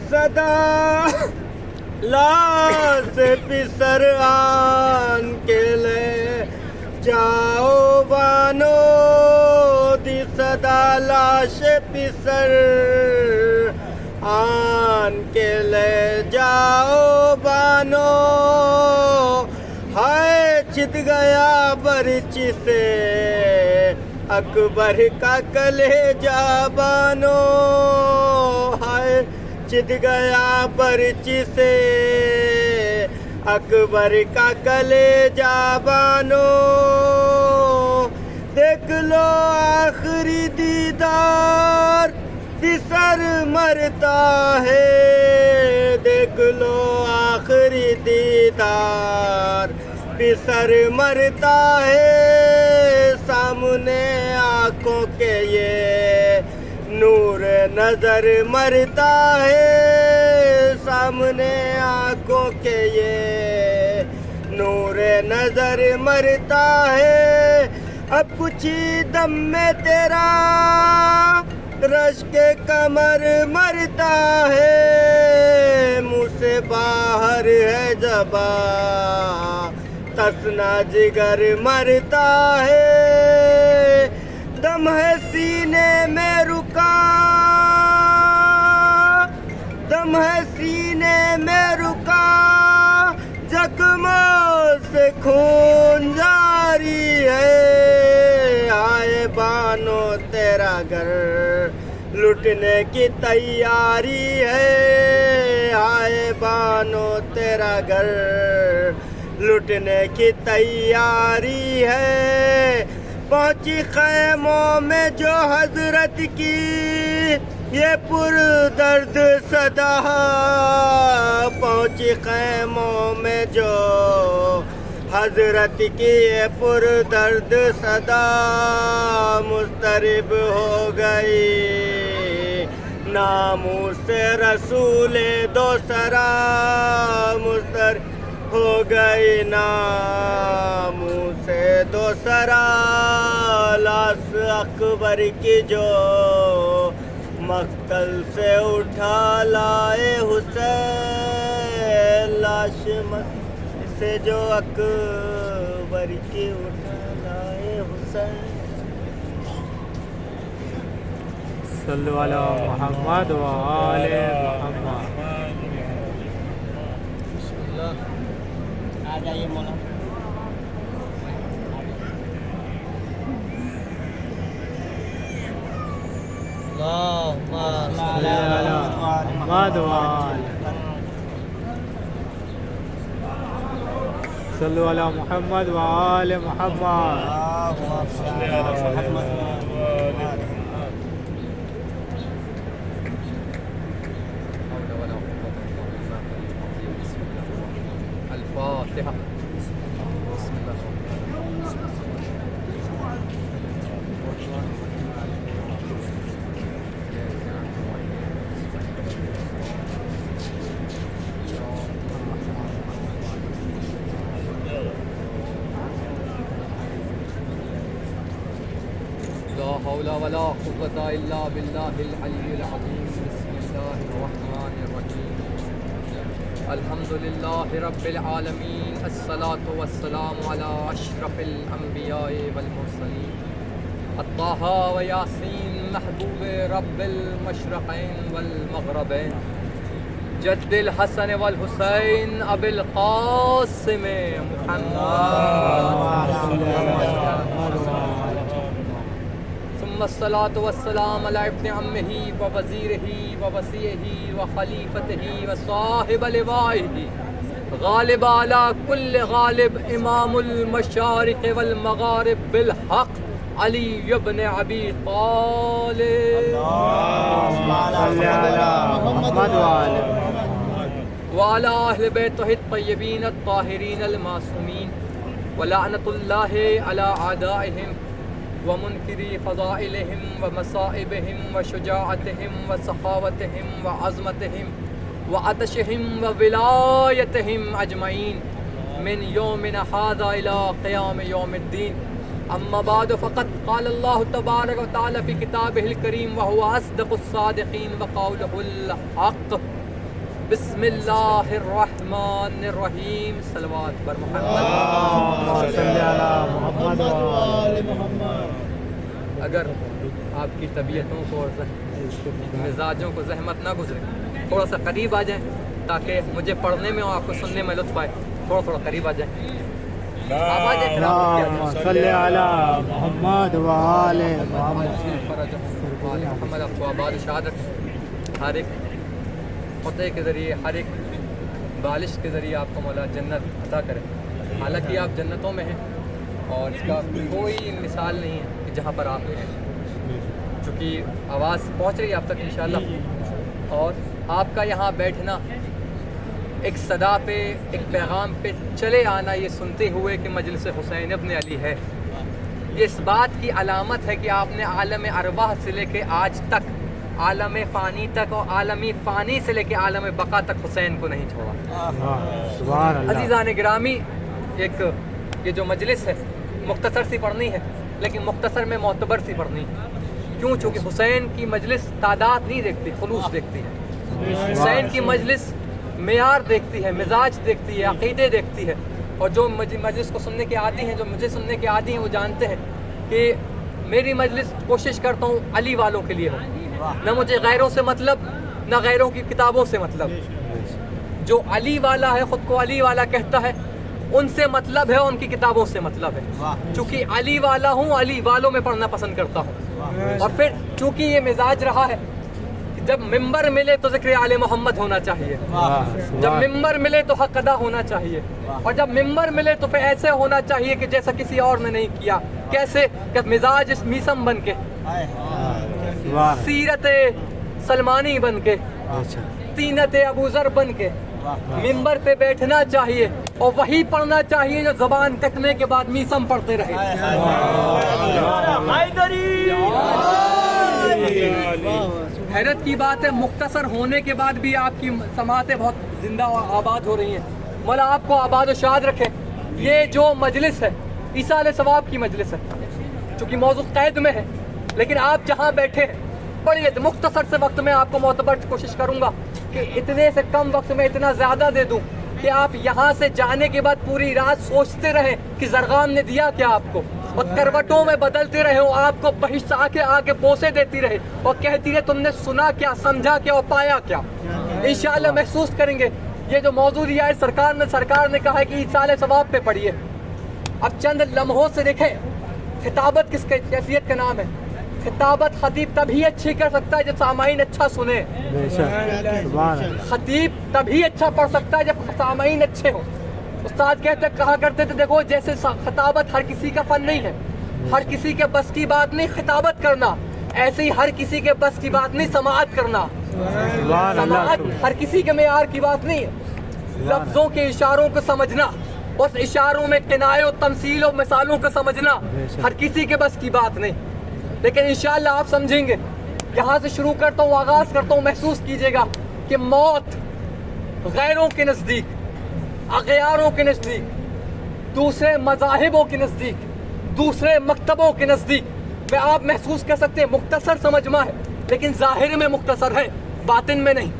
صدا لاس پسر آن کے لے جاؤ بانو دی صدا لاش پسر آن کے لے جاؤ بانو ہائے چھت گیا برچی سے اکبر کا کلیجہ بانو ہائے چھت گیا برچی سے اکبر کا کلیجہ بانو دیکھ لو آخری دیدار پسر مرتا ہے دیکھ لو آخری دیدار پسر مرتا ہے سامنے آنکھوں کے یہ نور نظر مرتا ہے سامنے آنکھوں کے یہ نور نظر مرتا ہے اب کچھ ہی دم میں تیرا رشک کمر مرتا ہے منہ سے باہر ہے زبان تسنا جگر مرتا ہے دم ہے سینے میں رکا دم ہے سینے میں رکا زخموں سے خون جاری ہے آئے بانو تیرا گھر لٹنے کی تیاری ہے آئے بانو تیرا گھر لٹنے کی تیاری ہے پہنچی خیموں میں جو حضرت کی یہ پر درد صدا پہنچی خیموں میں جو حضرت کی یہ پر درد صدا مضطرب ہو گئی ناموس رسول دوسرا مضطرب ہو گئی ناموس دوسرا لاش اکبر کی جو مقتل سے اٹھا لائے حسین لاش سے جو اکبر کی اٹھا لائے حسین صلو علی محمد و آل محمد آ جائیے مولانا اللہم صل علی محمد و آل صلو علی محمد و آل محمد الفاتحة بسم اللہ لا حول ولا قوة إلا بالله العلي العظيم بسم الله الرحمن الرحيم الحمد لله رب العالمين الصلاة والسلام على أشرف الأنبياء والمرسلين الطه وياسين محبوب رب المشرقين والمغربين جد الحسن والحسين أبي القاسم محمد ثم الصلاة والسلام على ابن عمه ووزيره ووصيه وخليفته وصاحب لوائه غالب على كل غالب إمام المشارق والمغارب بالحق علي بن أبي طالب صل على محمد وآل وعلى أهل بيته الطيبين الطاهرين المعصومين ولعنة الله على أعدائهم ومنكري فضائلهم ومصائبهم وشجاعتهم وسخاوتهم وعظمتهم وعطشهم وولايتهم أجمعين من يومنا هذا إلى قيام يوم الدين أما بعد فقد قال الله تبارك وتعالى في كتابه الكريم وهو أصدق الصادقين وقوله الحق بسم اللہ الرحمن الرحیم صلوات پر محمد. اگر آپ کی طبیعتوں کو اور مزاجوں کو زحمت نہ گزرے تھوڑا سا قریب آ جائیں تاکہ مجھے پڑھنے میں اور آپ کو سننے میں لطف آئے. تھوڑا تھوڑا قریب آ جائیں. آپ آ جائیں. محمد آپ کو آباد شہادت ہر ایک فتح کے ذریعے ہر ایک بالش کے ذریعے آپ کو مولا جنت عطا کرے. حالانکہ آپ جنتوں میں ہیں اور اس کا کوئی مثال نہیں ہے کہ جہاں پر آپ ہیں. چونکہ آواز پہنچ رہی ہے آپ تک انشاءاللہ. اور آپ کا یہاں بیٹھنا ایک صدا پہ ایک پیغام پہ چلے آنا یہ سنتے ہوئے کہ مجلس حسین ابن علی ہے، یہ اس بات کی علامت ہے کہ آپ نے عالم ارواح سے لے کے آج تک عالم فانی تک اور عالمی فانی سے لے کے عالم بقا تک حسین کو نہیں چھوڑا. عزیزان گرامی، ایک یہ جو مجلس ہے مختصر سی پڑھنی ہے لیکن مختصر میں معتبر سی پڑھنی ہے. کیوں؟ چونکہ حسین کی مجلس تعداد نہیں دیکھتی، خلوص دیکھتی ہے. حسین کی مجلس معیار دیکھتی ہے، مزاج دیکھتی ہے، عقیدے دیکھتی ہے. اور جو مجلس کو سننے کے عادی ہیں، جو مجھے سننے کے عادی ہیں، وہ جانتے ہیں کہ میری مجلس کوشش کرتا ہوں علی والوں کے لیے ہو. نہ مجھے غیروں سے مطلب، نہ غیروں کی کتابوں سے مطلب. جو علی والا ہے، خود کو علی والا کہتا ہے، ان سے مطلب ہے، ان کی کتابوں سے مطلب ہے. چونکہ علی والا ہوں، علی والوں میں پڑھنا پسند کرتا ہوں. اور پھر چونکہ یہ مزاج رہا ہے کہ جب ممبر ملے تو ذکر آل محمد ہونا چاہیے، جب ممبر ملے تو حق ادا ہونا چاہیے، اور جب ممبر ملے تو پھر ایسے ہونا چاہیے کہ جیسا کسی اور نے نہیں کیا. کیسے؟ کہ مزاج اس میسم بن کے، سیرت سلمانی بن کے، تینت ابو ذر بن کے ممبر پہ بیٹھنا چاہیے اور وہی پڑھنا چاہیے جو زبان کٹنے کے بعد میسم پڑھتے رہے. حیرت کی بات ہے، مختصر ہونے کے بعد بھی آپ کی سماعتیں بہت زندہ و آباد ہو رہی ہیں. مولا آپ کو آباد و شاد رکھے. یہ جو مجلس ہے ایصال ثواب کی مجلس ہے، چونکہ موضوع قید میں ہے، لیکن آپ جہاں بیٹھے ہیں پڑھیے. مختصر سے وقت میں آپ کو معتبر کوشش کروں گا کہ اتنے سے کم وقت میں اتنا زیادہ دے دوں کہ آپ یہاں سے جانے کے بعد پوری رات سوچتے رہیں کہ زرغام نے دیا کیا آپ کو، اور کروٹوں میں بدلتے رہے ہو، آپ کو بہشت آگے بوسے دیتی رہے اور کہتی رہے تم نے سنا کیا، سمجھا کیا اور پایا کیا. انشاءاللہ محسوس کریں گے. یہ جو موضوع دیا ہے سرکار نے کہا ہے کہ ایصال ثواب پہ پڑھیے. اب چند لمحوں سے دیکھیں خطابت کس کیفیت کا نام ہے. خطابت خطیب تبھی اچھی کر سکتا ہے جب سامعین اچھا سنے. خطیب تبھی اچھا پڑھ سکتا ہے جب سامعین اچھے ہوں. استاد کہا کرتے تھے دیکھو جیسے خطابت ہر کسی کا فن نہیں ہے، ہر کسی کے بس کی بات نہیں خطابت کرنا، ایسے ہی ہر کسی کے بس کی بات نہیں سماعت کرنا. سماعت ہر کسی کے معیار کی بات نہیں ہے. لفظوں کے اشاروں کو سمجھنا، اس اشاروں میں کنایہ و تمثیل و مثالوں کو سمجھنا ہر کسی کے بس کی بات نہیں. لیکن انشاءاللہ آپ سمجھیں گے. یہاں سے شروع کرتا ہوں، آغاز کرتا ہوں. محسوس کیجئے گا کہ موت غیروں کے نزدیک، اغیاروں کے نزدیک، دوسرے مذاہبوں کے نزدیک، دوسرے مکتبوں کے نزدیک میں آپ محسوس کر سکتے ہیں مختصر سمجھما ہے، لیکن ظاہر میں مختصر ہے، باطن میں نہیں.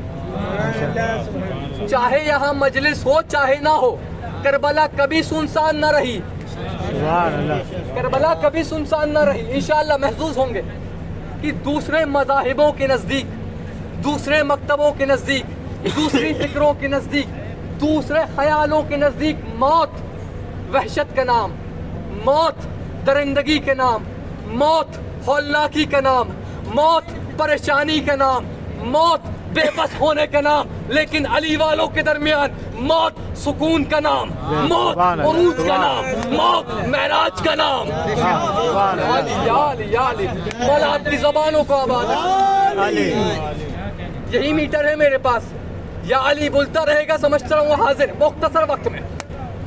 چاہے یہاں مجلس ہو چاہے نہ ہو، کربلا کبھی سنسان نہ رہی. کربلا کبھی سنسان نہ رہی. انشاءاللہ محظوظ ہوں گے کہ دوسرے مذاہبوں کے نزدیک، دوسرے مکتبوں کے نزدیک، دوسری فکروں کے نزدیک، دوسرے خیالوں کے نزدیک موت وحشت کا نام، موت درندگی کے نام، موت ہولناکی کا نام، موت پریشانی کا نام، موت بے بس ہونے کا نام. لیکن علی والوں کے درمیان موت سکون کا نام، موت عروج کا نام، موت معراج کا نام. مولا آپ کی زبانوں کو آباد رکھے. یہی میٹر ہے میرے پاس. یا علی بولتا رہے گا، سمجھتا رہوں حاضر. مختصر وقت میں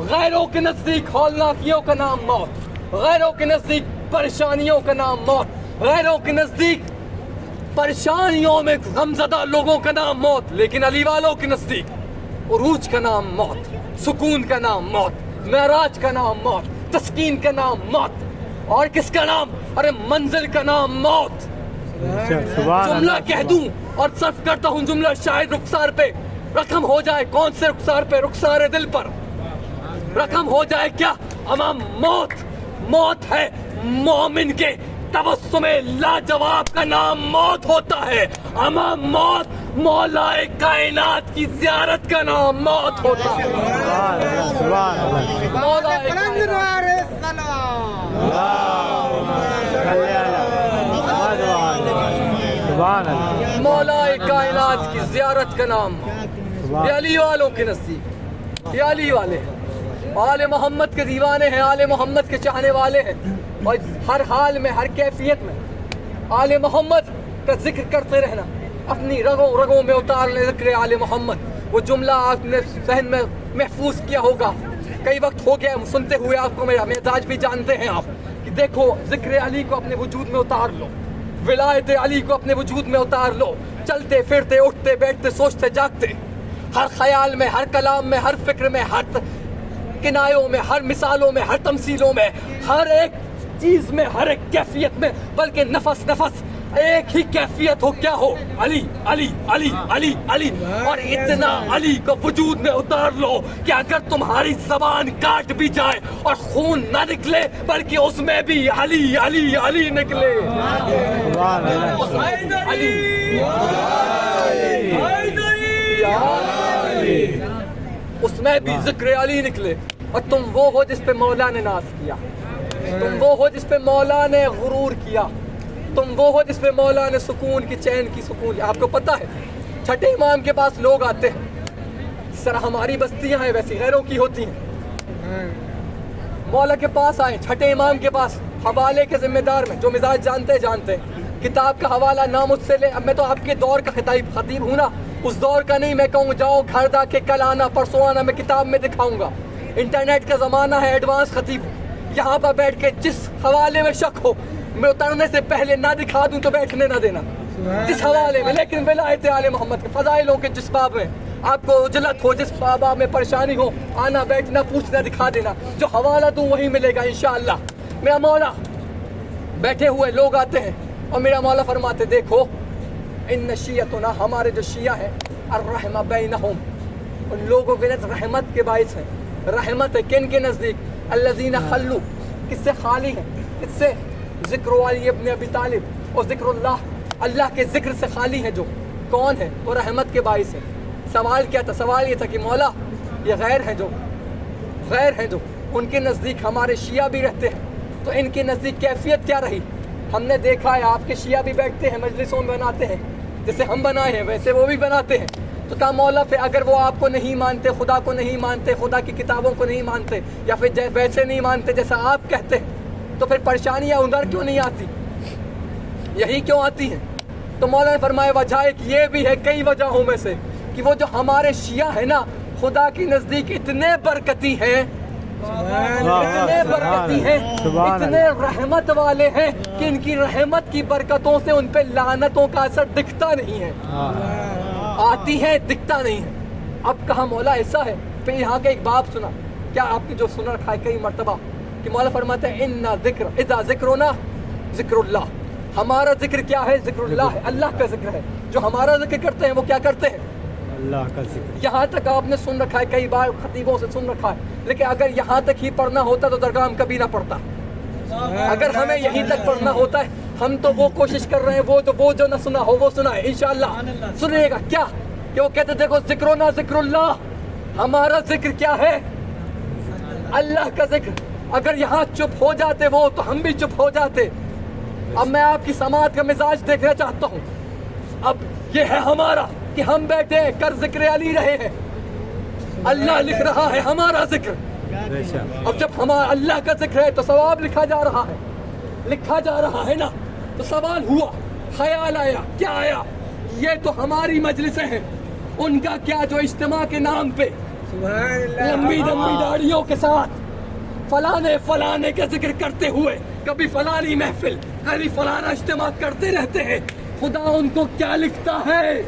غیروں کے نزدیک ہولناکیوں کا نام موت، غیروں کے نزدیک پریشانیوں کا نام موت، غیروں کے نزدیک پریشانیوں میں غمزدہ لوگوں کا نام موت. لیکن علی والوں کے نزدیک عروج کا نام موت، سکون کا نام موت، معراج کا نام موت، تسکین کا نام موت. اور کس کا نام؟ ارے منزل کا نام موت. جملہ کہہ دوں اور صرف کرتا ہوں جملہ شاہد رخسار پہ. رقم ہو جائے کون سے رخسار پہ؟ رخسار دل پر رقم ہو جائے کیا؟ امام موت، موت ہے مومن کے تبسم لاجواب کا نام موت ہوتا ہے. امام موت مولا کائنات کی زیارت کا نام موت ہوتا ہے. مولا مولا کائنات کی زیارت کا نام یہ علی والوں کے نزدیک، یہ علی والے ہیں، آل محمد کے دیوانے ہیں، آل محمد کے چاہنے والے ہیں، اور ہر حال میں ہر کیفیت میں آل محمد کا ذکر کرتے رہنا، اپنی رگوں رگوں میں اتار لیں ذکر آل محمد. وہ جملہ آپ نے ذہن میں محفوظ کیا ہوگا، کئی وقت ہو گیا سنتے ہوئے آپ کو، میرا مزاج بھی جانتے ہیں آپ، کہ دیکھو ذکر علی کو اپنے وجود میں اتار لو، ولایت علی کو اپنے وجود میں اتار لو. چلتے پھرتے اٹھتے بیٹھتے سوچتے جاگتے، ہر خیال میں، ہر کلام میں، ہر فکر میں، ہر کنایوں میں، ہر مثالوں میں، ہر تمثیلوں میں، ہر ایک چیز میں، ہر ایک کیفیت میں، بلکہ نفس نفس ایک ہی کیفیت ہو، کیا ہو؟ علی علی علی علی علی. اور اتنا علی کو وجود میں اتار لو کہ اگر تمہاری زبان کاٹ بھی جائے اور خون نہ نکلے بلکہ اس میں بھی علی علی علی نکلے. اس میں بھی ذکر علی نکلے. اور تم وہ ہو جس پہ مولا نے ناز کیا، تم وہ ہو جس پہ مولا نے غرور کیا، تم وہ ہو جس پہ مولا نے سکون کی چین کی سکون. آپ کو پتہ ہے چھٹے امام کے پاس لوگ آتے ہیں، جس طرح ہماری بستیاں ہیں ویسی غیروں کی ہوتی ہیں. مولا کے پاس آئے، چھٹے امام کے پاس، حوالے کے ذمہ دار میں، جو مزاج جانتے جانتے ہیں، کتاب کا حوالہ نہ مجھ سے لے. اب میں تو آپ کے دور کا خطیب ہوں نا، اس دور کا نہیں. میں کہوں جاؤ گھر جا کے کل آنا پرسوں آنا، میں کتاب میں دکھاؤں گا. انٹرنیٹ کا زمانہ ہے، ایڈوانس خطیب ہوں. یہاں پر بیٹھ کے جس حوالے میں شک ہو میں اترنے سے پہلے نہ دکھا دوں تو بیٹھنے نہ دینا اس حوالے میں. لیکن ولایت آل محمد کے فضائلوں کے جس باب میں آپ کو اجلت ہو، جس باب میں پریشانی ہو، آنا بیٹھنا پوچھنا دکھا دینا. جو حوالہ دوں وہی ملے گا انشاءاللہ. میرا مولا بیٹھے ہوئے لوگ آتے ہیں اور میرا مولا فرماتے دیکھو ان شیعتنا، ہمارے جو شیعہ ہیں، الرحمہ بینہم، ان لوگوں کے نزد رحمت کے باعث ہیں. رحمت ہے کن کے نزدیک؟ الذین خلو، کس سے خالی ہیں؟ کس سے؟ ذکر علی ابن ابی طالب اور ذکر اللہ کے ذکر سے خالی ہیں. جو کون ہے؟ وہ رحمت کے باعث ہے. سوال کیا تھا؟ سوال یہ تھا کہ مولا یہ غیر ہیں، جو غیر ہیں، جو ان کے نزدیک ہمارے شیعہ بھی رہتے ہیں، تو ان کے نزدیک کیفیت کیا رہی؟ ہم نے دیکھا ہے آپ کے شیعہ بھی بیٹھتے ہیں مجلسوں میں بناتے ہیں، جیسے ہم بنائے ہیں ویسے وہ بھی بناتے ہیں. تو کہا مولا پھر اگر وہ آپ کو نہیں مانتے، خدا کو نہیں مانتے، خدا کی کتابوں کو نہیں مانتے، یا پھر ویسے نہیں مانتے جیسا آپ کہتے ہیں، تو پھر پریشانیاں ادھر کیوں نہیں آتی؟ یہی کیوں آتی ہیں؟ تو مولا نے فرمایا وجہ ایک یہ بھی ہے کئی وجہوں میں سے کہ وہ جو ہمارے شیعہ ہیں نا خدا کے نزدیک اتنے برکتی ہیں، اتنے برکتی ہیں، اتنے رحمت والے ہیں کہ ان کی رحمت کی برکتوں سے ان پہ لعنتوں کا اثر دکھتا نہیں ہے. آتی ہیں دکھتا نہیں ہے. اب کہا مولا ایسا ہے؟ پھر یہاں کا ایک باب سنا، کیا آپ کی جو سنا رکھا ہے کئی مرتبہ کہ مولا فرماتے ہیں ان ذکر اذا ذکرنا ذکر اللہ، ہمارا ذکر کیا ہے؟ ذکر اللہ ہے، اللہ کا ذکر ہے. جو ہمارا ذکر کرتے ہیں وہ کیا کرتے ہیں؟ اللہ کا ذکر. یہاں تک آپ نے سن رکھا ہے، کئی بار خطیبوں سے سن رکھا ہے، لیکن اگر یہاں تک ہی پڑھنا ہوتا تو درگاہ ہم کبھی نہ پڑھتا. اگر ہمیں یہیں تک پڑھنا ہوتا ہے، ہم تو وہ کوشش کر رہے ہیں وہ جو نہ سنا ہو وہ سنا ہے انشاءاللہ سنیے گا. کیا کہ وہ کہتے دیکھو ذکرنا ذکر اللہ، ہمارا ذکر کیا ہے؟ اللہ کا ذکر. اگر یہاں چپ ہو جاتے وہ تو ہم بھی چپ ہو جاتے. اب میں آپ کی سماعت کا مزاج دیکھنا چاہتا ہوں. اب یہ ہے ہمارا کہ ہم بیٹھے کر ذکر علی رہے ہیں، اللہ لکھ رہا ہے ہمارا ذکر. اب جب ہمارا اللہ کا ذکر ہے تو ثواب لکھا جا رہا ہے، لکھا جا رہا ہے نا. تو سوال ہوا، خیال آیا، کیا آیا؟ یہ تو ہماری مجلسیں ہیں، ان کا کیا جو اجتماع کے نام پہ لمبی لمبی داڑھیوں کے ساتھ فلانے فلانے کا ذکر کرتے ہوئے کبھی فلانی محفل کبھی فلانا اجتماع کرتے رہتے ہیں، خدا ان کو کیا لکھتا ہے؟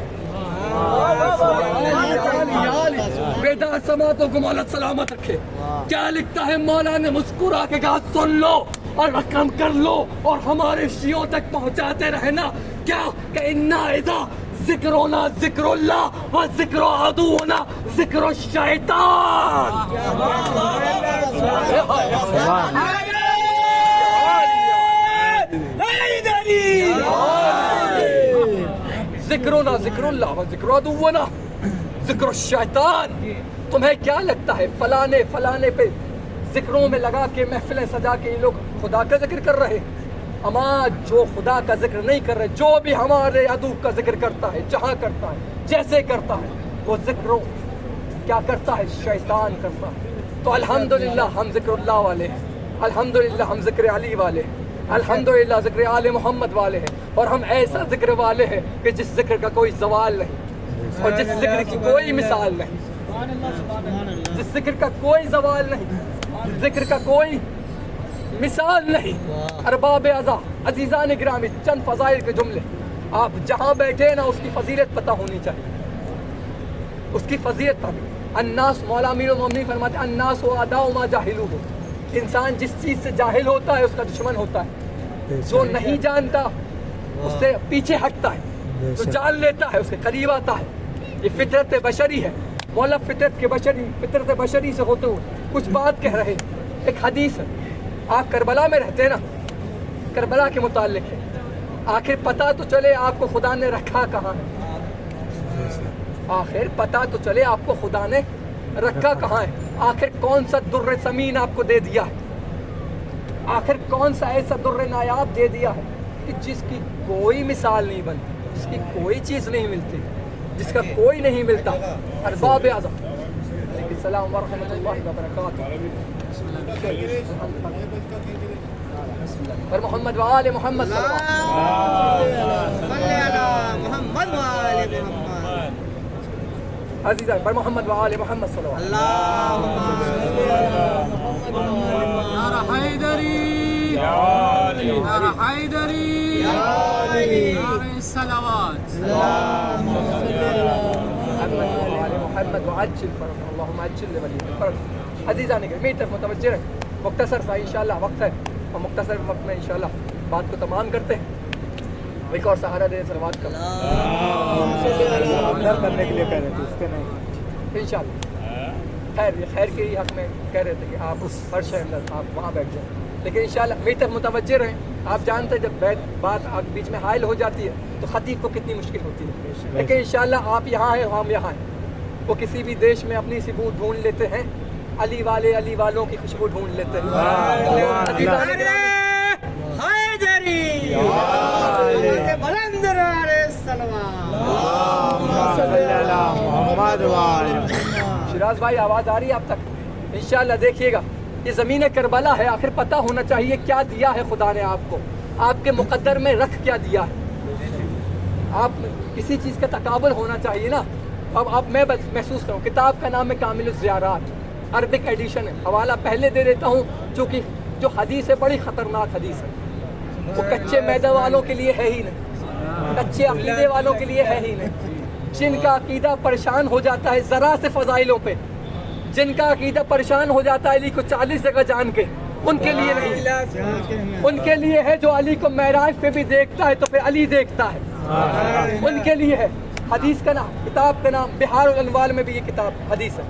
بیدار سماعتوں کو مولا سلامت رکھے. کیا لکھتا ہے؟ مولا نے مسکرا کے کہا سن لو اور رقم کر لو اور ہمارے شیعوں تک پہنچاتے رہنا. کیا کہ انا اذا ذکرنا ذکر اللہ و ذکر عدونا ذکر الشیطان. ذکرنا ذکر اللہ و ذکر عدونا ذکر الشیطان. تمہیں کیا لگتا ہے فلانے پہ ذکروں میں لگا کے محفلیں سجا کے یہ لوگ خدا کا ذکر کر رہے؟ اما جو خدا کا ذکر نہیں کر رہے، جو بھی ہمارے عدو کا ذکر کرتا ہے، جہاں کرتا ہے، جیسے کرتا ہے، وہ ذکروں کیا کرتا ہے؟ شیطان کرتا ہے. تو الحمدللہ ہم ذکر اللہ والے ہیں، الحمدللہ ہم ذکر علی والے ہیں، الحمدللہ ذکر آل محمد والے ہیں، اور ہم ایسا ذکر والے ہیں کہ جس ذکر کا کوئی زوال نہیں اور جس ذکر کی کوئی مثال نہیں، جس ذکر کا کوئی زوال نہیں، ذکر کا کوئی مثال نہیں. ارباب ازا عزیزان گرامی، چند فضائل کے جملے. آپ جہاں بیٹھے نا اس کی فضیلت پتہ ہونی چاہیے، اس کی فضیلت پتہ. الناس، مولا امیر المومنین فرماتے ہیں الناس و اعداء ما جاہلوہ. انسان جس چیز سے جاہل ہوتا ہے اس کا دشمن ہوتا ہے. جو نہیں جانتا اس سے پیچھے ہٹتا ہے، جو جان لیتا ہے اس کے قریب آتا ہے. یہ فطرت بشری ہے. مولا فطرت بشری سے ہوتے ہوئے کچھ بات کہہ رہے. ایک حدیث ہے، آپ کربلا میں رہتے ہیں نا، کربلا کے متعلق ہے. آخر پتہ تو چلے آپ کو خدا نے رکھا کہاں ہے، آخر پتہ تو چلے آپ کو خدا نے رکھا کہاں ہے. آخر کون سا در ثمین آپ کو دے دیا ہے، آخر کون سا ایسا در نایاب دے دیا ہے کہ جس کی کوئی مثال نہیں بنتی، جس کی کوئی چیز نہیں ملتی، جس کا کوئی نہیں ملتا. ارباب اعظم علیکم السلام ورحمۃ اللہ وبرکاتہ. پر محمد وآل محمد صلی محمد وآل محمد. عزیزان پر محمد وآل محمد صلی اللہ نعرہ حیدری، نعرہ حیدری، نعرہ صلوات. محمد وعجل فرج اللهم عجل لولي الفرج. عزیزان گرامی طرف متوجہ رہیں. مختصر سا انشاءاللہ وقت ہے اور مختصر وقت میں انشاءاللہ بات کو تمام کرتے ہیں. ایک اور سہارا دے صلوات کا کرنے کے لیے کہہ رہے تھے، اس کے نہیں انشاءاللہ. خیر یہ خیر کے ہی حق میں کہہ رہے تھے کہ آپ اس فرش کے اندر آپ وہاں بیٹھ جائیں. لیکن انشاءاللہ میری طرف متوجہ رہیں. آپ جانتے ہیں جب بات بیچ میں حائل ہو جاتی ہے تو خطیب کو کتنی مشکل ہوتی ہے. لیکن انشاءاللہ آپ یہاں ہیں، ہم یہاں ہیں. وہ کسی بھی دیش میں اپنی سی بو ڈھونڈ لیتے ہیں، علی والے علی والوں کی خوشبو ڈھونڈ لیتے ہیں. شیراز بھائی آواز آ رہی ہے آپ تک؟ انشاءاللہ دیکھیے گا یہ زمین کربلا ہے. آخر پتہ ہونا چاہیے کیا دیا ہے خدا نے آپ کو، آپ کے مقدر میں رکھ کیا دیا ہے. آپ کسی چیز کا تقابل ہونا چاہیے نا. اب میں بس محسوس کروں. کتاب کا نام ہے کامل الزیارات، عربک ایڈیشن ہے. حوالہ پہلے دے دیتا ہوں چونکہ جو حدیث ہے بڑی خطرناک حدیث ہے. وہ کچے میدہ والوں کے لیے ہے ہی نہیں، کچے عقیدے والوں کے لیے ہے ہی نہیں. جن کا عقیدہ پریشان ہو جاتا ہے ذرا سے فضائلوں پہ، جن کا عقیدہ پریشان ہو جاتا ہے علی کو 40 جگہ جان کے، ان کے لیے نہیں. ان کے لیے ہے جو علی کو معراج پہ بھی دیکھتا ہے تو پھر علی دیکھتا ہے، ان کے لیے ہے. حدیث کا نام، کتاب کا نام بحار الانوار میں بھی یہ کتاب حدیث ہے،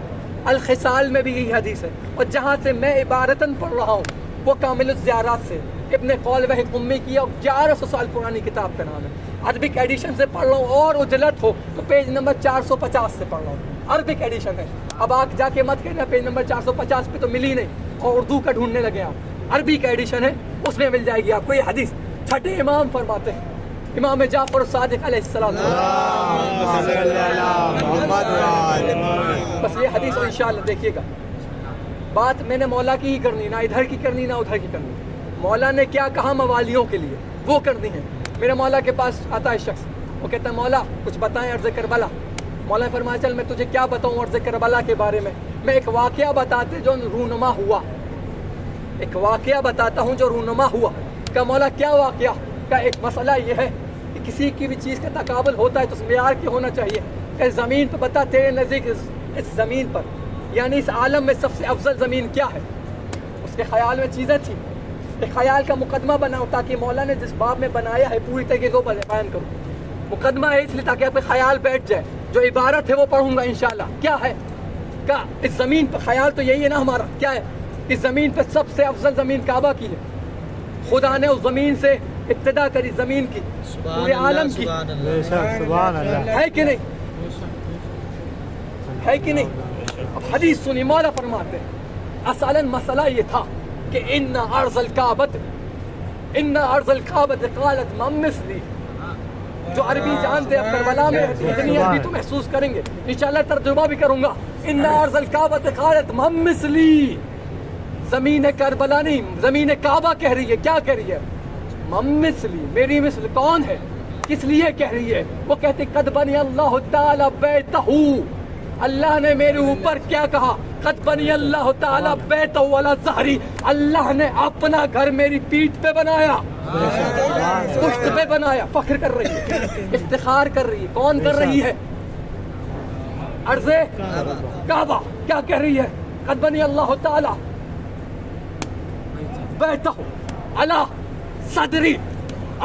الخصال میں بھی یہی حدیث ہے. اور جہاں سے میں عبارتاً پڑھ رہا ہوں وہ کامل الزیارات سے ابن قولوہ قمی کی 1100 سال پرانی کتاب کا نام ہے. عربک ایڈیشن سے پڑھ رہا ہوں اور اجلت ہو تو پیج نمبر 450 سے پڑھ رہا ہوں. عربک ایڈیشن ہے. اب آپ جا کے مت کہنا پیج نمبر 450 پہ تو ملی نہیں اور اردو کا ڈھونڈنے لگے آپ. عربی کا ایڈیشن ہے، اس میں مل جائے گی آپ کو یہ حدیث. چھٹے امام فرماتے ہیں، امام جعفر الصادق علیہ السلام. بس یہ حدیث انشاءاللہ دیکھیے گا. بات میں نے مولا کی ہی کرنی، نہ ادھر کی کرنی نہ ادھر کی کرنی. مولا نے کیا کہا موالیوں کے لیے وہ کرنی ہے. میرے مولا کے پاس آتا ہے شخص، وہ کہتا ہے مولا کچھ بتائیں عرض کربلا. مولا نے فرمایا چل میں تجھے کیا بتاؤں عرض کربلا کے بارے میں. میں ایک واقعہ بتاتے جو رونما ہوا، ایک واقعہ بتاتا ہوں جو رونما ہوا. کہ مولا کیا واقعہ؟ کا ایک مسئلہ یہ ہے کہ کسی کی بھی چیز کا تقابل ہوتا ہے تو اس معیار کیا ہونا چاہیے. کہ زمین پہ بتا تیرے نزدیک اس زمین پر یعنی اس عالم میں سب سے افضل زمین کیا ہے؟ اس کے خیال میں چیزیں تھیں. ایک خیال کا مقدمہ بناؤ تاکہ مولا نے جس باب میں بنایا ہے پوری طریقے کو بیان کروں. مقدمہ ہے اس لیے تاکہ آپ کے خیال بیٹھ جائے. جو عبارت ہے وہ پڑھوں گا انشاءاللہ. کیا ہے؟ کیا اس زمین پہ خیال تو یہی ہے نا ہمارا. کیا ہے؟ اس زمین پہ سب سے افضل زمین کعبہ کی ہے. خدا نے اس زمین سے ابتدا کری, زمین کی, پورے عالم کی. سبحان اللہ. ہے کہ نہیں؟ ہے کہ نہیں؟ اب حدیث سنی, مولا فرماتے ہیں اصلاً مسئلہ یہ تھا کہ ان ارض الکعبۃ قالت من مثلی. جو عربی جانتے ہیں اب کربلا میں اتنی عربی تو محسوس کریں گے انشاءاللہ, ترجمہ بھی کروں گا. ان ارض الکعبۃ قالت من مثلی. زمین کربلا نہیں, زمین کعبہ کہہ رہی ہے. کیا کہہ رہی ہے؟ من مثلی, میری مثل. کون ہے؟ کس لیے کہہ رہی ہے؟ وہ کہتے قد بنی اللہ تعالی بیتہ, اللہ نے میرے اوپر کیا کہا؟ قد بنی اللہ تعالی بیتہ علی ظہری, اللہ نے اپنا گھر میری پیٹھ پہ بنایا, پشت پہ بنایا. فخر کر رہی ہے, افتخار کر رہی ہے. کون کر رہی ہے؟ عرض کعبہ. کیا کہہ رہی ہے؟ قد بنی اللہ تعالی بیتہ علی صدری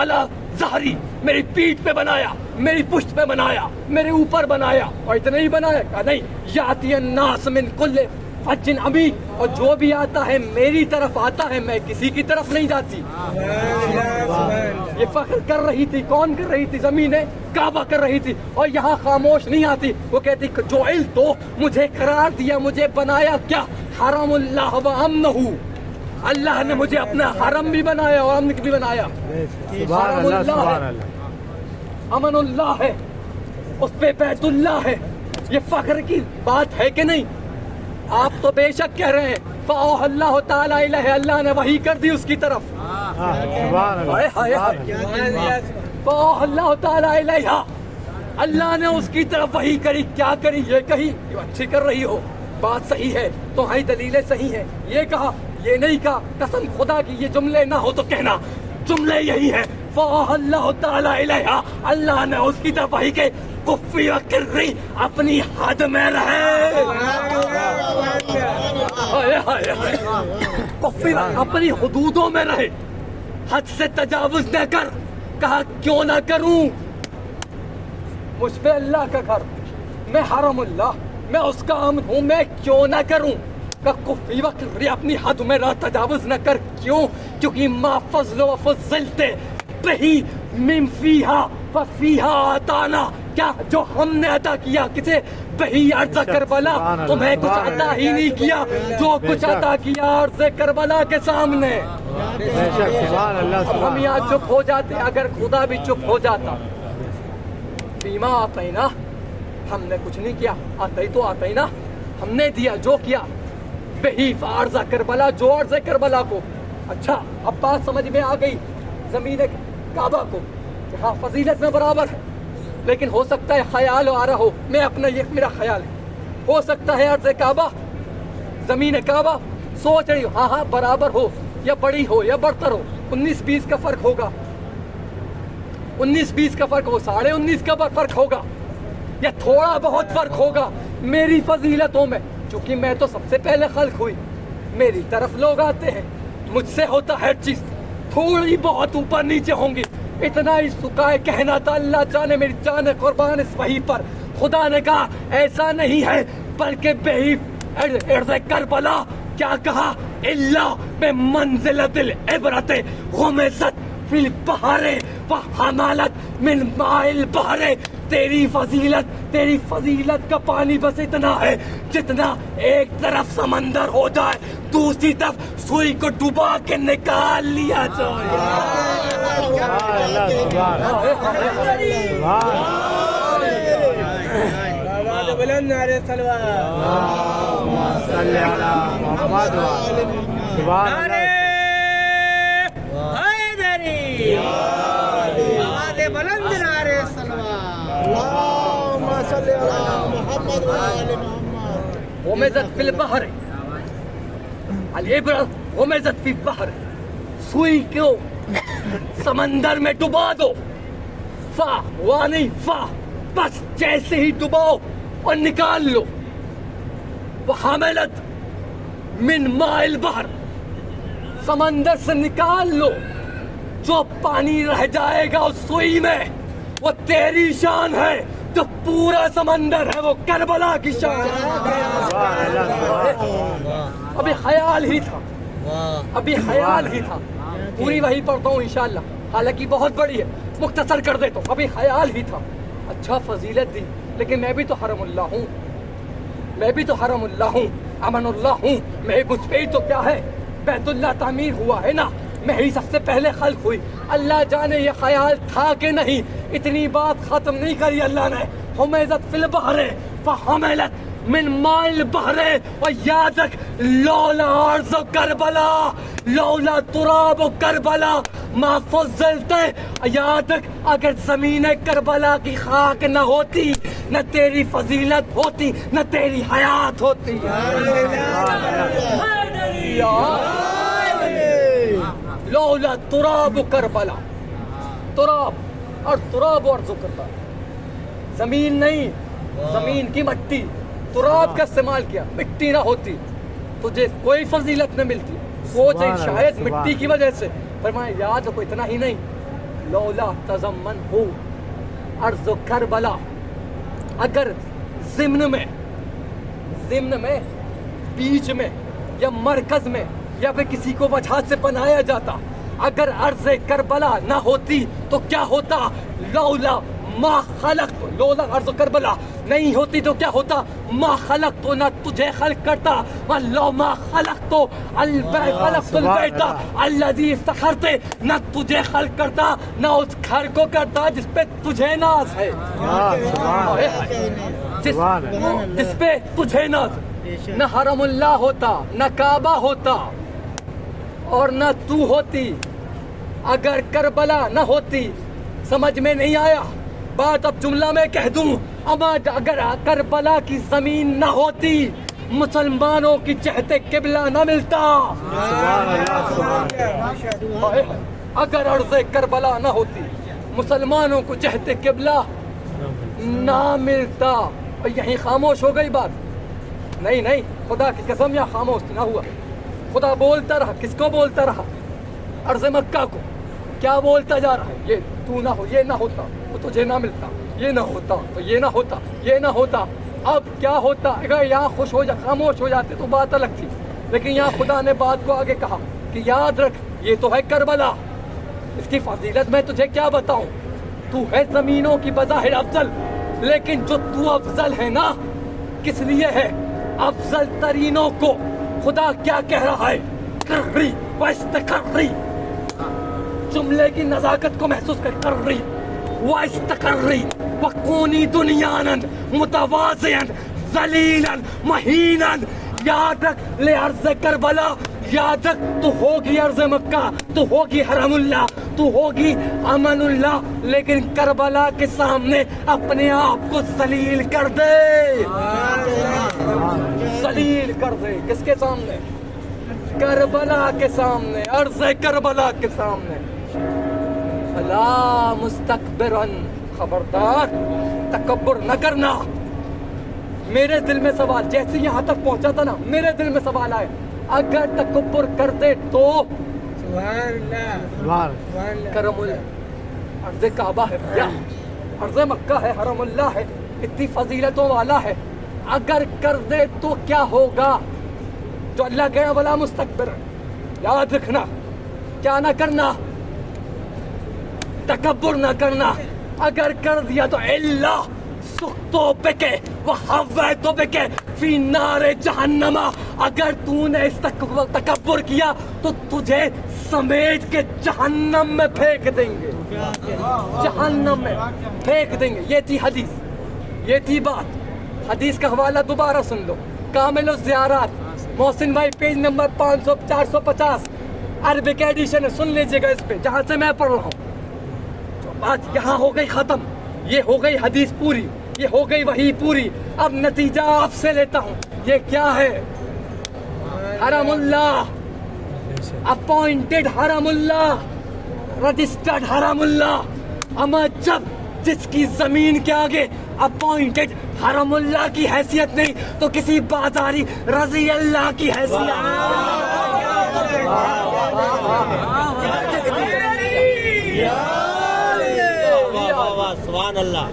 علی ظہری, میری پیٹھ پہ بنایا, میری پشت پہ بنایا, میرے اوپر بنایا. اور اتنا ہی بنایا؟ کہا نہیں, یاتی الناس من کل فج عمیق, اور جو بھی آتا ہے میری طرف آتا ہے, میں کسی کی طرف نہیں جاتی. یہ فخر کر رہی تھی. کون کر رہی تھی؟ زمین کعبہ کر رہی تھی. اور یہاں خاموش نہیں آتی, وہ کہتی جو علم تو مجھے قرار دیا, مجھے بنایا کیا؟ حرم اللہ و امنہ, اللہ نے مجھے اپنا حرم بھی بنایا اور امن بھی بنایا. سبحان اللہ. سبحان اللہ. امن اللہ ہے, اس پہ بیت اللہ ہے. یہ فخر کی بات ہے کہ نہیں؟ آپ تو بے شک کہہ رہے ہیں فَأَوْحَى اللَّهُ تَعَالَى إِلَيْهِ, اللہ نے وحی کر دی اس کی طرف. سبحان اللہ. فَأَوْحَى اللَّهُ تَعَالَى إِلَيْهَا, اللہ نے اس کی طرف وحی کری. کیا کری؟ یہ کہی اچھی کر رہی ہو, بات صحیح ہے, تو ہائی دلیلیں صحیح ہیں. یہ کہا, یہ نہیں کہا. قسم خدا کی یہ جملے نہ ہو تو کہنا, جملے یہی ہے فَأَوْحَى اللَّهُ تَعَالَى إِلَيْهَا, اللہ نے اس کی طرف وحی کہ کفی و کرری, اپنی حد میں رہے. کفی اپنی حدودوں میں رہے, حد سے تجاوز نہ کر. کہا کیوں نہ کروں؟ مجھ پہ اللہ کا گھر, میں حرم اللہ, میں اس کا امن ہوں, میں کیوں نہ کروں؟ کہ کفی وقت اپنی حد میں رہ, تجاوز نہ کر. کیوں؟ کیونکہ ما فضل و فضلتے بہی من فیہا ففیہا آتانا, کیا جو ہم نے عطا کیا کسے؟ بہی عرض کربلا, تمہیں کچھ عطا ہی نہیں کیا, جو کچھ عطا کیا عرض کربلا کے سامنے. سبحان اللہ. ہم یہاں چپ ہو جاتے, اگر خدا بھی چپ ہو جاتا. فیما آتینا, ہم نے کچھ نہیں کیا, آتا ہی تو آتا ہی نا, ہم نے دیا جو کیا. بہی عرض کربلا, جو عرض کربلا کو. اچھا اب بات سمجھ میں آ گئی زمین کعبہ کو, ہاں فضیلت میں برابر ہے, لیکن ہو سکتا ہے خیال آ رہا ہو, میں اپنا یہ میرا خیال ہے, ہو سکتا ہے عرض کعبہ زمین کعبہ سوچ رہی ہو ہاں ہاں برابر ہو یا بڑی ہو یا برتر ہو, 19-20 کا فرق ہوگا, 19-20 کا فرق ہو, 19.5 کا فرق ہوگا, یا تھوڑا بہت فرق ہوگا میری فضیلتوں میں. چونکہ میں تو سب سے پہلے خلق ہوئی, میری طرف لوگ آتے ہیں, مجھ سے ہوتا ہر چیز, تھوڑی بہت اوپر نیچے ہوں گی, اتنا ہی سکائے کہنا تھا. اللہ جانے میری جان قربان اس وحی پر. خدا نے کہا ایسا نہیں ہے, بلکہ بہی عرض کربلا کیا کہا؟ اللہ بمنزلت العبرت غمزت فی البحر وحمالت من ماء البحر. تیری فضیلت کا پانی بس اتنا ہے جتنا ایک طرف سمندر ہو جائے, دوسری طرف سوئی کو ڈبا کے نکال لیا جائے. بلند نعرے صلوات. نعرے حیدری, آواز بلند نعرے صلوات. اللہم صلی علی محمد و آل محمد. غمزت فی البحر, العبرت غمزت فی البحر, سوئی کو سمندر میں ڈبا دو. فا وا نہیں, فا بس جیسے ہی ڈباؤ اور نکال لو. وحملت من ماء البحر, سمندر سے نکال لو, جو پانی رہ جائے گا اس سوئی میں وہ تیری شان ہے، جو پورا سمندر ہے وہ کربلا کی شان ہے۔ ابھی خیال ہی تھا، ابھی خیال ہی تھا، پوری وہی پڑھتا ہوں انشاءاللہ، حالانکہ بہت بڑی ہے، مختصر کر دیتا ہوں۔ ابھی خیال ہی تھا، اچھا فضیلت دی، لیکن میں بھی تو حرم اللہ ہوں، میں بھی تو حرم اللہ ہوں، امن اللہ ہوں، میں مجھ پہ ہی تو کیا ہے، بیت اللہ تعمیر ہوا ہے نا، میں ہی سب سے پہلے خلق ہوئی۔ اللہ جانے یہ خیال تھا کہ نہیں، اتنی بات ختم نہیں کری اللہ نے۔ حمیزت فی البحر فحملت من ماء البحر، اور یاد رکھ لولا ارض کربلا لولا تراب کربلا ما فضلت، یاد رکھ اگر زمین کربلا کی خاک نہ ہوتی، نہ تیری فضیلت ہوتی، نہ تیری حیات ہوتی۔ لولا تراب کربلا، تراب اور تراب اور کربلا، زمین نہیں، زمین کی مٹی، تراب کا استعمال کیا، مٹی نہ ہوتی تجھے کوئی فضیلت نہ ملتی۔ سوچ شاید مٹی کی وجہ سے، فرمایا یاد رکھو اتنا ہی نہیں، لولا تضمن ہو ارض کربلا، اگر ضمن میں بیچ میں یا مرکز میں یا پھر کسی کو وجہ سے بنایا جاتا، اگر ارض کربلا نہ ہوتی تو کیا ہوتا، لولا ما خلق، لولا ارض کربلا نہیں ہوتی تو کیا ہوتا، ما خلق تو، نہ تجھے خلق کرتا، لو ما خلق تو خلق البیت الذی استخرتے، نہ تجھے خلق کرتا، نہ اس گھر کو کرتا جس پہ تجھے ناز ہے، جس پہ تجھے ناز ہے۔ نہ حرم اللہ ہوتا، نہ کعبہ ہوتا، اور نہ تو ہوتی اگر کربلا نہ ہوتی۔ سمجھ میں نہیں آیا بات؟ اب جملہ میں کہہ دوں، اگر کربلا کی زمین نہ ہوتی، مسلمانوں کی جہت قبلہ نہ ملتا۔ اگر ارض کربلا نہ ہوتی، مسلمانوں کو جہت قبلہ نہ ملتا۔ اور یہیں خاموش ہو گئی بات؟ نہیں، خدا کی قسم یا خاموش نہ ہوا، خدا بولتا رہا۔ کس کو بولتا رہا؟ ارض مکہ کو۔ کیا بولتا جا رہا ہے؟ یہ تو نہ ہو، یہ نہ ہوتا تو تجھے نہ ملتا، یہ نہ ہوتا تو یہ نہ ہوتا، یہ نہ ہوتا۔ اب کیا ہوتا؟ اگر یہاں خوش ہو خاموش ہو جاتے تو بات الگ تھی، لیکن یہاں خدا نے بات کو آگے کہا کہ یاد رکھ یہ تو ہے کربلا، اس کی فضیلت میں تجھے کیا بتاؤں، تو ہے زمینوں کی بظاہر افضل، لیکن جو تو افضل ہے نا، کس لیے ہے؟ افضل ترینوں کو خدا کیا کہہ رہا ہے؟ کرری واستقری، جملے کی نزاکت کو محسوس کرری واستقری وکونی دنیانا متواضعا ذلیلا مہینا۔ یاد رکھ لے ارض کربلا، یاد رکھ تو ہوگی ارض مکہ، تو ہوگی حرم اللہ، تو ہوگی امن اللہ، لیکن کربلا کے سامنے اپنے آپ کو ذلیل کر دے، ذلیل کر دے۔ کس کے سامنے؟ کربلا کے سامنے، ارض کربلا کے سامنے۔ فلا مستکبرن، خبردار تکبر نہ کرنا۔ میرے دل میں سوال، جیسے یہاں تک پہنچا تھا نا، میرے دل میں سوال آئے، اگر تکبر کرتے تو کرم اللہ، ارض کعبہ ہے کیا، ارض مکہ ہے، حرم اللہ ہے، اتنی فضیلتوں والا ہے، اگر کر دے تو کیا ہوگا؟ جو اللہ کہے ولا مستکبر، یاد رکھنا کیا نہ کرنا، تکبر نہ کرنا۔ اگر کر دیا تو اللہ سختو بکے وحویتو بکے فی نار جہنم، اگر تو نے اس تکبر کیا تو تجھے سمیٹ کے جہنم میں پھینک دیں گے، جہنم میں پھینک دیں گے۔ یہ تھی حدیث، یہ تھی بات۔ حدیث کا حوالہ دوبارہ سن لو، کامل الزیارات، محسن بھائی پیج نمبر 450 عربک ایڈیشن ہے، سن لیجئے گا اس پہ جہاں سے میں پڑھ رہا ہوں۔ بات یہاں ہو گئی ختم، یہ ہو گئی حدیث پوری، یہ ہو گئی وحی پوری۔ اب نتیجہ آپ سے لیتا ہوں، یہ کیا ہے؟ حرم اللہ، اپوائنٹڈ حرم اللہ، رجسٹرڈ حرم اللہ۔ اما جب جس کی زمین کے آگے اپوائنٹڈ حرم اللہ کی حیثیت نہیں تو کسی بازاری رضی اللہ کی حیثیت۔ سبحان اللہ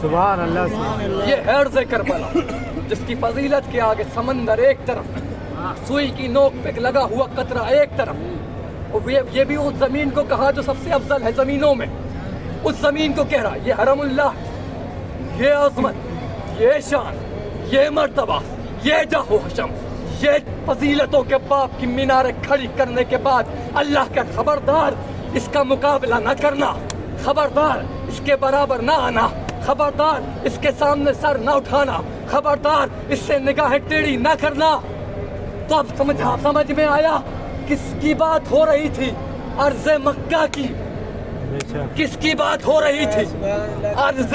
سبحان اللہ سبحان اللہ. یہ حرز کربلا جس کی فضیلت کے آگے سمندر ایک طرف، سوئی کی نوک پہ لگا ہوا قطرہ ایک طرف، اور یہ بھی اس زمین کو کہا جو سب سے افضل ہے زمینوں میں، اس زمین کو کہہ رہا یہ حرم اللہ، یہ عظمت، یہ شان، یہ مرتبہ، یہ جاہ و حشم، یہ فضیلتوں کے باپ کی میناریں کھڑی کرنے کے بعد اللہ کا خبردار اس کا مقابلہ نہ کرنا، خبردار اس کے برابر نہ آنا، خبردار اس کے سامنے سر نہ اٹھانا، خبردار اس سے نگاہیں ٹیڑھی نہ کرنا. تو اب سمجھ میں آیا کس کی بات ہو رہی تھی؟ عرض مکہ کی. کس کی بات ہو رہی تھی؟ عرض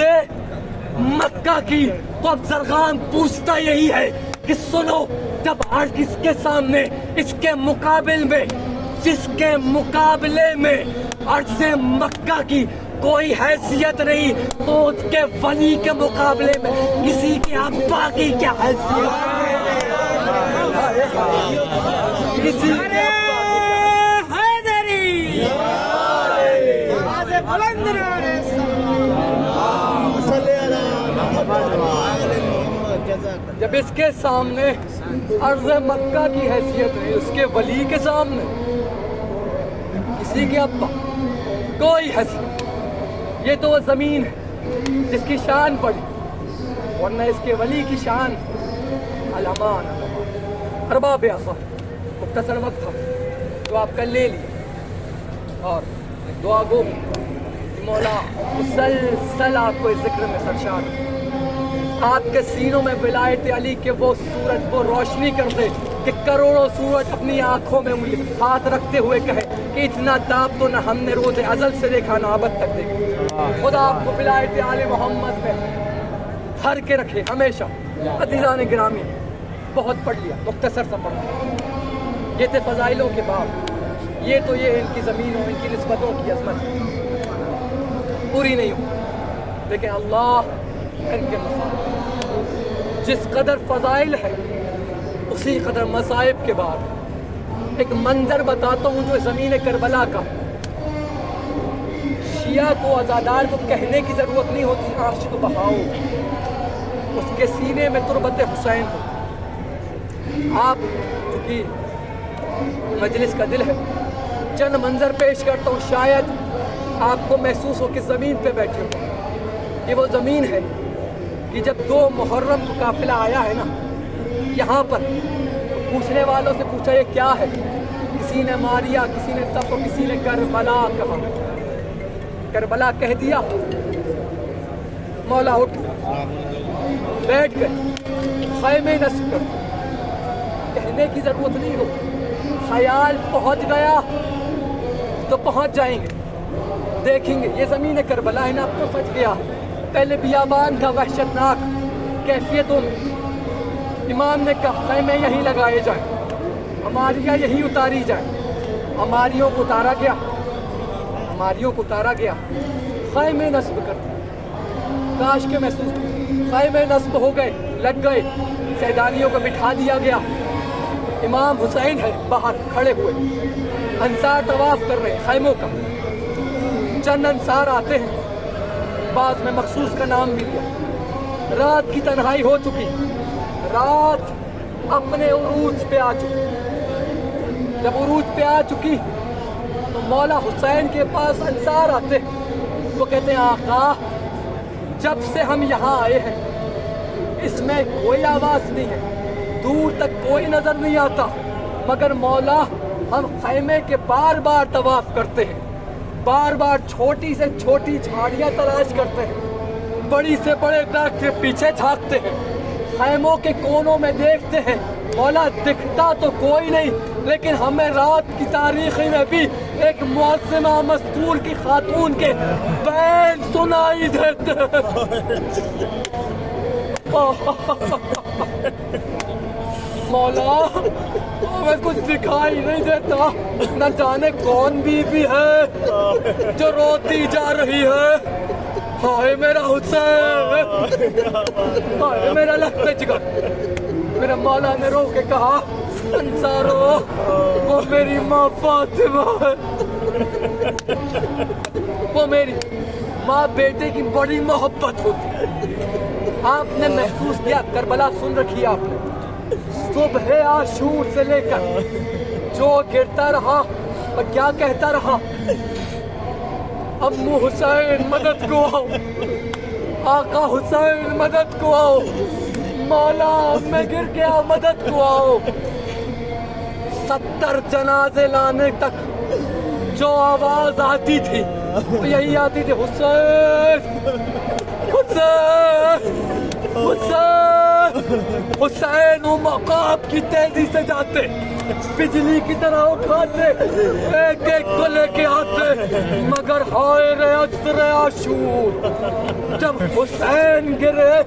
مکہ کی. تو اب زرغان پوچھتا یہی ہے کہ سنو، جب عرض اس کے سامنے، اس کے مقابل میں، جس کے مقابلے میں عرض مکہ کی کوئی حیثیت نہیں، تو اس کے ولی کے مقابلے میں کسی کے ابا کی کیا حیثیت؟ کسی کے جب اس کے سامنے عرض مکہ کی حیثیت نہیں، اس کے ولی کے سامنے کسی کے ابا کوئی حیثیت. یہ تو وہ زمین ہے جس کی شان پڑی، ورنہ اس کے ولی کی شان علامان. ارباب اثر مختصر وقت تھا تو آپ کا لے لیے، اور دعا گو مولا مسلسل آپ کو اس ذکر میں سرشار، آپ کے سینوں میں ولایت علی کے وہ سورج وہ روشنی کر دے کہ کروڑوں سورج اپنی آنکھوں میں ہاتھ رکھتے ہوئے کہے کہ اتنا تاب تو نہ ہم نے روز ازل سے دیکھا نہ ابد تک دیکھا. خدا آپ کو ولایت آل محمد میں بھر کے رکھے ہمیشہ. عزیزان گرامی، بہت پڑھ لیا، مختصر سا پڑھا. یہ تھے فضائلوں کے باب. یہ تو یہ ان کی زمینوں، ان کی نسبتوں کی عظمت پوری نہیں ہو، لیکن اللہ ان کے مصائب، جس قدر فضائل ہے اسی قدر مصائب کے بعد ایک منظر بتاتا ہوں جو زمین کربلا کا. شیعہ کو، عزادار کو کہنے کی ضرورت نہیں ہوتی، عاشق بہاؤ، اس کے سینے میں تربت حسین ہو. آپ چونکہ مجلس کا دل ہے، چند منظر پیش کرتا ہوں، شاید آپ کو محسوس ہو کہ زمین پہ بیٹھے ہو. یہ وہ زمین ہے کہ جب 2 محرم کو قافلہ آیا ہے نا یہاں پر، پوچھنے والوں سے پوچھا یہ کیا ہے، کسی نے ماریا، کسی نے تف، کسی نے کربلا کہا. کربلا کہہ دیا، مولا اٹھ بیٹھ گئے، خیمے نصب کر. کہنے کی ضرورت نہیں ہو، خیال پہنچ گیا تو پہنچ جائیں گے، دیکھیں گے. یہ زمین کربلا ہے نا، اب تو سچ گیا. پہلے بیابان کا وحشتناک کیفیتوں میں امام نے کہا خیمے یہیں لگائے جائیں، ہماریاں یہیں اتاری جائیں. ہماریوں کو اتارا گیا، ہماریوں کو اتارا گیا، خیمے نصب کر دیا. کاش کے محسوس خیمے نصب ہو گئے، لگ گئے، سیدانیوں کو بٹھا دیا گیا. امام حسین ہے باہر کھڑے ہوئے، انصار طواف کر رہے ہیں خیموں کا. چند انصار آتے ہیں، بعض میں مخصوص کا نام بھی لیا. رات کی تنہائی ہو چکی، رات اپنے عروج پہ آ چکی. جب عروج پہ آ چکی تو مولا حسین کے پاس انصار آتے ہیں. وہ کہتے ہیں آقا جب سے ہم یہاں آئے ہیں اس میں کوئی آواز نہیں ہے، دور تک کوئی نظر نہیں آتا، مگر مولا ہم خیمے کے بار بار طواف کرتے ہیں، بار بار چھوٹی سے چھوٹی جھاڑیاں تلاش کرتے ہیں، بڑی سے بڑے درخت کے پیچھے جھانکتے ہیں، خیموں کے کونوں میں دیکھتے ہیں، مولا دکھتا تو کوئی نہیں، لیکن ہمیں رات کی تاریخی میں بھی ایک معظمہ مستور کی خاتون کے بین سنائی دیتے مولا ہمیں کچھ دکھائی نہیں دیتا، نہ جانے کون بی بی ہے جو روتی جا رہی ہے. ہائے میرا حسین، ہائے میرا لخت جگر. میرا مولا نے رو کے کہا انصارو وہ میری ماں فاطمہ ہے، وہ میری ماں بیٹے کی بڑی محبت ہوتی ہے۔ آپ نے محسوس کیا، کربلا سن رکھی آپ نے، صبح عاشور سے لے کر جو گرتا رہا اور کیا کہتا رہا، امو حسین مدد کو آؤ، آقا حسین مدد کو آؤ، مولا میں گر گیا مدد کو آؤ۔ 70 جنازے لانے تک جو آواز آتی تھی وہ یہی آتی تھی، حسین حسین حسین حسین۔ وہ مقاب کی تیزی سے جاتے، بجلی کی طرح اٹھاتے، ایک ایک کو لے کے آتے، مگر ہائے رے عصر عاشور جب حسین گرے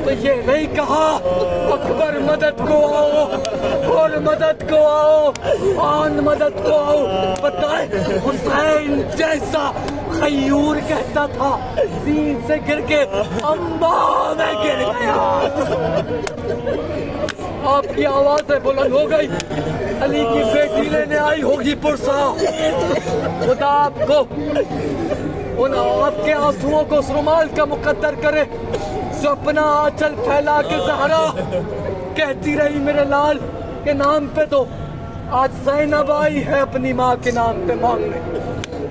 تو یہ نہیں کہا اکبر مدد کو آؤ اور مدد کو آؤ آن مدد کو آؤ۔ بتائے حسین جیسا خیور کہتا تھا، زین سے گر کے امبا میں گر گیا۔ آپ کی آوازیں بلند ہو گئی، علی کی بیٹی لینے آئی ہوگی پرسا، خدا آپ کو ان آپ کے آنسوؤں کو اس رومال کا مقدر کرے جو اپنا آنچل پھیلا کے زہرا کہتی رہی میرے لال کے نام پہ دو۔ آج زینب آئی ہے اپنی ماں کے نام پہ مانگنے،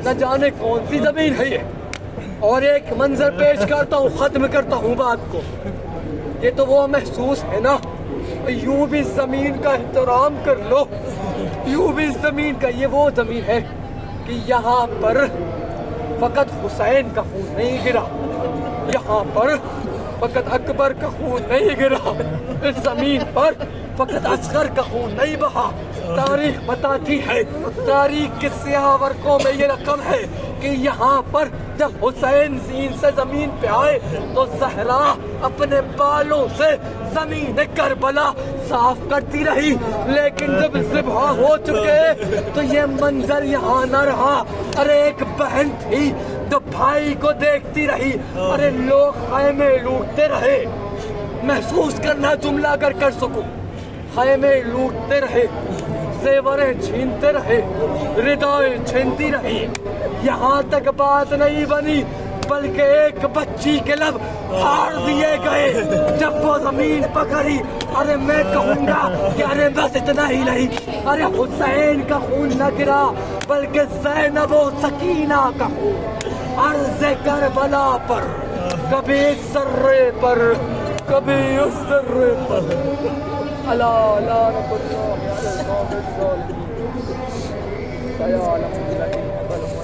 نہ جانے کون سی زمین ہے یہ۔ اور ایک منظر پیش کرتا ہوں، ختم کرتا ہوں بات کو۔ یہ تو وہ محسوس ہے نا، یوں بھی زمین کا احترام کر لو، یوں بھی زمین کا، یہ وہ زمین ہے کہ یہاں پر فقط حسین کا خون نہیں گرا، یہاں پر فقط اکبر کا خون نہیں گرا، اس زمین پر فقط اصغر کا خون نہیں بہا۔ تاریخ بتاتی ہے، تاریخ کے سیاہ ورقوں میں یہ رقم ہے کہ یہاں پر جب حسین زین سے زمین پہ آئے تو زہرا اپنے بالوں سے زمین کربلا صاف کرتی رہی، لیکن جب ذبح ہو چکے تو یہ منظر یہاں نہ رہا۔ ارے ایک بہن تھی جو بھائی کو دیکھتی رہی، ارے لوگ خیمے لوٹتے رہے، محسوس کرنا جملہ اگر کر سکوں، خیمے لوٹتے رہے، زیوریں چھینتے رہے، ردائیں چھینتی رہی، یہاں تک بات نہیں بنی بلکہ ایک بچی کے لب پھاڑ دیے گئے جب وہ زمین پکڑی۔ ارے میں کہوں گا کہ ارے بس اتنا ہی نہیں، ارے حسین کا خون نہ گرا بلکہ زینب و سکینہ کا خون عرض کربلا پر، کبھی اس ذرے پر کبھی اس ذرے پر۔ الا لعنت اللہ علی القوم الظالمین، سیعلم الذین ظلموا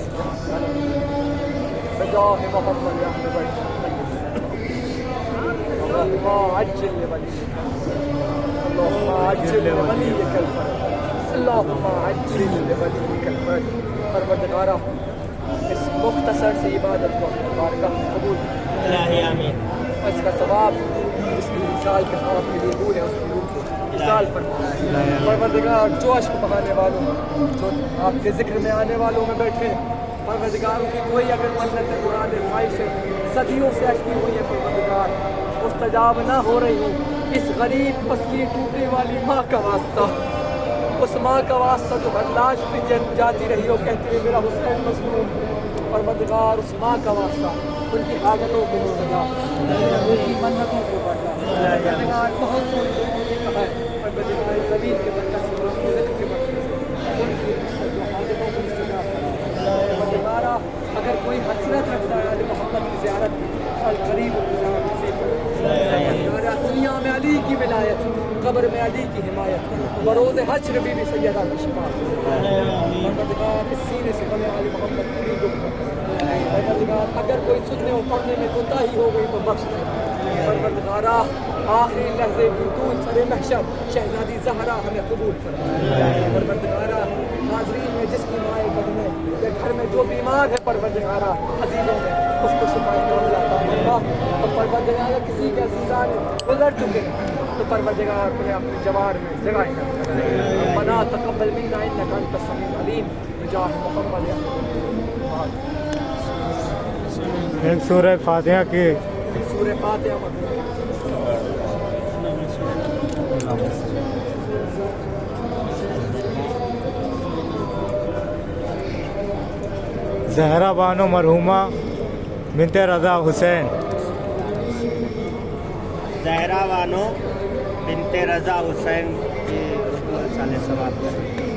بجاہ محمد اہل بیت اللہم عجل لولیک، اللہم عجل لولیک الفرج، اللہم عجل لولیک الفرج۔ پروردگارہ اس مختصر سی عبادت کو بارگاہ قبول، آمین۔ اس کا ثواب اس کی مثال کے ثواب کے لیے دور ہے، اس کی روح کو مثال فرما۔ پروردگار جو اشک بہانے والوں، جو آپ کے ذکر میں آنے والوں میں بیٹھے ہیں، پروردگار کی کوئی اگر منت مراد خواہش ہے صدیوں سے اٹکی ہوئی ہے، پروردگار مستجاب نہ ہو رہی ہوں، اس غریب پسلی ٹوٹنے والی ماں کا واسطہ، اس ماں کا واسطہ جو ہر لاش پہ جاتی رہی ہو کہتی ہے میرا حسین مظلوم، پروردگار اس ماں کا واسطہ ان کی حاجتوں کو مستجاب، ان کی منتوں کو بڑھا۔ پروردگار بہت سوچ کہا ہے، پروردگار زمین کے برکت سے ان کی ذکر کے برکت سے ان کی جو حاجتوں کو مستجاب کرنا۔ پروردگارہ اگر کوئی حسرت رکھتا ہے علی محمد کی زیارت میں، القریب الجار نصیب پروردگارہ دنیا میں علی کی ولایت، قبر میں علی کی حمایت، بروز حشر بھی سیدہ کی شفاعت۔ پروردگار اس سینے سے ہمیں علی محمد کی پروردگار اگر کوئی سننے و پڑھنے میں کوتاہی ہو گئی تو بخش دے۔ پروردگارہ آخری لحظے کی طول سر محشر شہزادی زہرا ہمیں قبول فرما۔ پروردگارہ حاضرین میں جس کی مائیں بہنیں یا گھر میں جو بیمار ہے پروردگارہ عزیزوں میں اس کو شفا عطا فرما۔ اور پروردگارہ کسی کے عزیزان گزر چکے تو پروردگار انہیں اپنی جوار میں جگہ ربنا تقبل منا انک انت السمیع العلیم بجاہ محمد۔ ایک سورہ فاتحہ کی سورہ فاتحہ زہرا بانو مرحومہ بنت رضا حسین. زہرا بانو بنت رضا حسین کی اردو رسالے ثواب کریں.